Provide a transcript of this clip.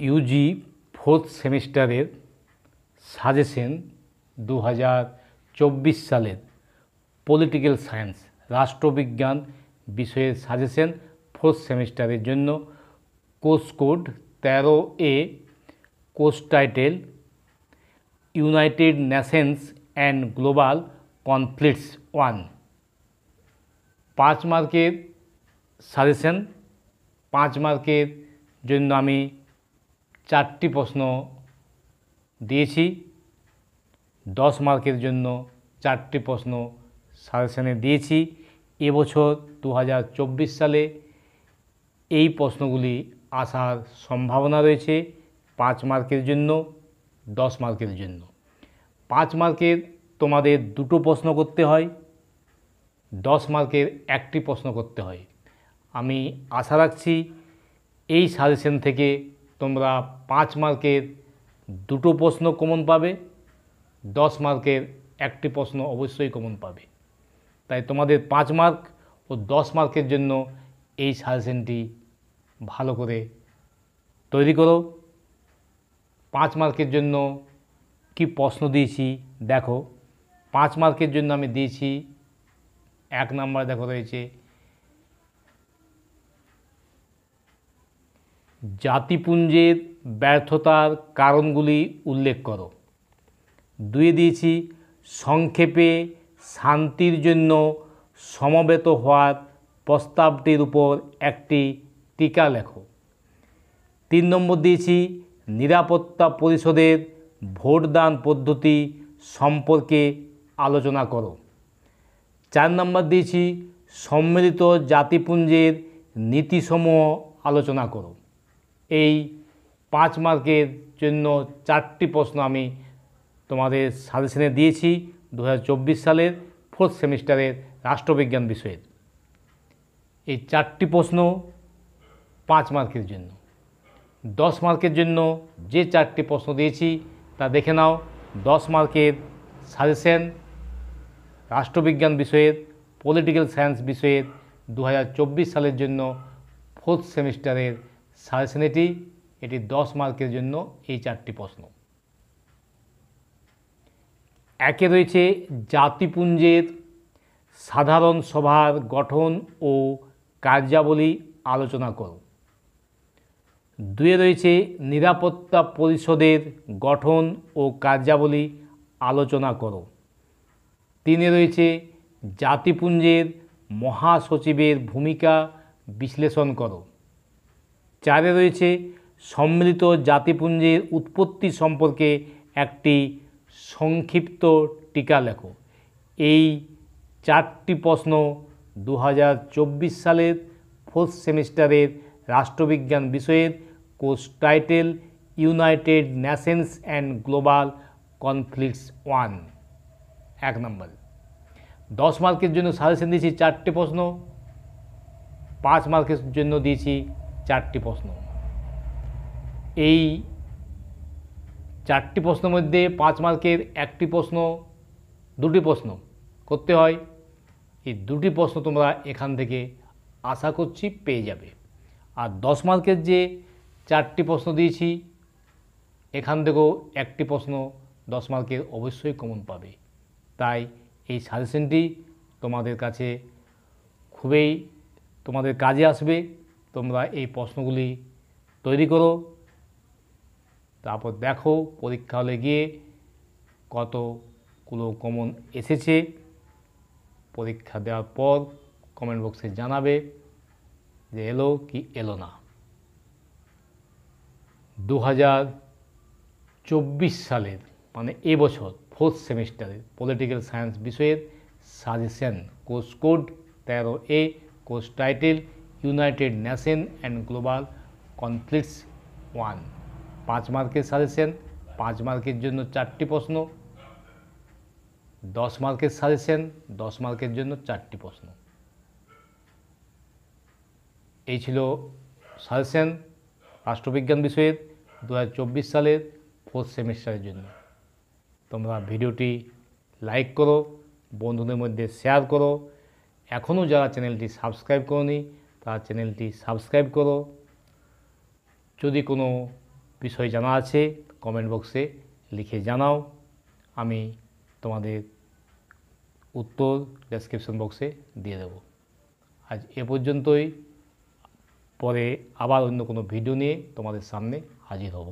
Yuji fourth সেমিস্টারের suggestion 2024 সালের political science রাষ্ট্রবিজ্ঞান বিষয়ের সাজেশন ফোর্থ সেমিস্টারের জন্য course code 13A, course title United Nations and global conflicts 1। 5 মার্কের সাজেশন। 5 মার্কের জন্য আমি 4টি প্রশ্ন দিয়েছি। 10 মার্কের জন্য 4টি প্রশ্ন সাজেশনে দিয়েছি। এবছর 2024 সালে এই প্রশ্নগুলি আসার সম্ভাবনা রয়েছে 5 মার্কের জন্য, 10 মার্কের জন্য। 5 মার্কের তোমাদের 2টো প্রশ্ন করতে হয়, 10 মার্কের 1টি প্রশ্ন করতে হয়। আমি আশা রাখছি এই সাজেশন থেকে তোমরা 5 মার্কের 2টো প্রশ্ন কমন পাবে, 10 মার্কের 1টি প্রশ্ন অবশ্যই কমন পাবে। তাই তোমাদের 5 মার্ক ও 10 মার্কের জন্য এই সাজেশনটি ভালো করে তৈরি করো। 5 মার্কের জন্য কি প্রশ্ন দিয়েছি দেখো। 5 মার্কের জন্য আমি দিয়েছি 1 নাম্বার দেখো রয়েছে জাতিপুঞ্জের ব্যর্থতার কারণগুলি উল্লেখ করো। 2 দিয়েছি সংক্ষেপে শান্তির জন্য সমবেত হওয়ার প্রস্তাবটির উপর একটি টিকা লেখো। 3 নম্বর দিয়েছি নিরাপত্তা পরিষদের ভোটদান পদ্ধতি সম্পর্কে আলোচনা করো। 4 নম্বর দিয়েছি সম্মিলিত জাতিপুঞ্জের নীতিসমূহ আলোচনা করো। এই 5 মার্কের জন্য 4টি প্রশ্ন আমি তোমাদের সাজেশনে দিয়েছি 2024 সালের ফোর্থ সেমিস্টারের রাষ্ট্রবিজ্ঞান বিষয়ের। এই 4টি প্রশ্ন 5 মার্কের জন্য। 10 মার্কের জন্য যে 4টি প্রশ্ন দিয়েছি তা দেখে নাও। 10 মার্কের সাজেশন রাষ্ট্রবিজ্ঞান বিষয়ের পলিটিক্যাল সায়েন্স বিষয়ের 2024 সালের জন্য ফোর্থ সেমিস্টারের সাজেশন এটি 10 মার্কের জন্য এই 4টি প্রশ্ন। 1 রয়েছে জাতিপুঞ্জের সাধারণ সভার গঠন ও কার্যাবলী আলোচনা করো। 2 রয়েছে নিরাপত্তা পরিষদের গঠন ও কার্যাবলী আলোচনা করো। 3 রয়েছে জাতিপুঞ্জের মহাসচিবের ভূমিকা বিশ্লেষণ করো। 4 রয়েছে সম্মিলিত জাতিপুঞ্জের উৎপত্তি সম্পর্কে একটি সংক্ষিপ্ত টিকা লেখো। এই 4টি প্রশ্ন 2024 সালের ফোর্থ সেমিস্টারের রাষ্ট্রবিজ্ঞান বিষয়ের course title United Nations and global conflicts 1 1 নম্বর। 10 মার্কের জন্য সাজেশন দিয়েছি 4টি প্রশ্ন, 5 মার্কের জন্য দিয়েছি 4টি প্রশ্ন। এই 4টি প্রশ্নের মধ্যে 5 মার্কের 1টি প্রশ্ন, 2টি প্রশ্ন করতে হয়। এই 2টি প্রশ্ন তোমরা এখান থেকে আশা করছি পেয়ে যাবে। আর 10 মার্কের যে 4টি প্রশ্ন দিয়েছি এখান থেকেও 1টি প্রশ্ন 10 মার্কের অবশ্যই কমন পাবে। তাই এই সাজেশনটি তোমাদের কাছে খুবই তোমাদের কাজে আসবে। তোমরা এই প্রশ্নগুলি তৈরি করো, তারপর দেখো পরীক্ষা হলে গিয়ে কতগুলো কমন এসেছে। পরীক্ষা দেওয়ার পর কমেন্ট বক্সে জানাবে যে এলো কি এলো না। 2024 সালের মানে এবছর ফোর্থ সেমিস্টারের পলিটিক্যাল সায়েন্স বিষয়ের suggestion course code 13A, course title United nation and global conflicts 1। 5 মার্কের সাজেশন। 5 মার্কের জন্য 4টি প্রশ্ন। 10 মার্কের সাজেশন, 10 মার্কের জন্য 4টি প্রশ্ন। এই ছিল সাজেশন রাষ্ট্রবিজ্ঞান বিষয়ের 2024 সালের ফোর্থ সেমিস্টারের জন্য। তোমরা ভিডিওটি লাইক করো, বন্ধুদের মধ্যে শেয়ার করো। এখনও যারা চ্যানেলটি সাবস্ক্রাইব করোনি তারা চ্যানেলটি সাবস্ক্রাইব করো। যদি কোনো বিষয় জানা আছে কমেন্ট বক্সে লিখে জানাও, আমি তোমাদের উত্তর ডেসক্রিপশন বক্সে দিয়ে দেব। আজ এ পর্যন্তই, পরে আবার অন্য কোনো ভিডিও নিয়ে তোমাদের সামনে হাজির হব।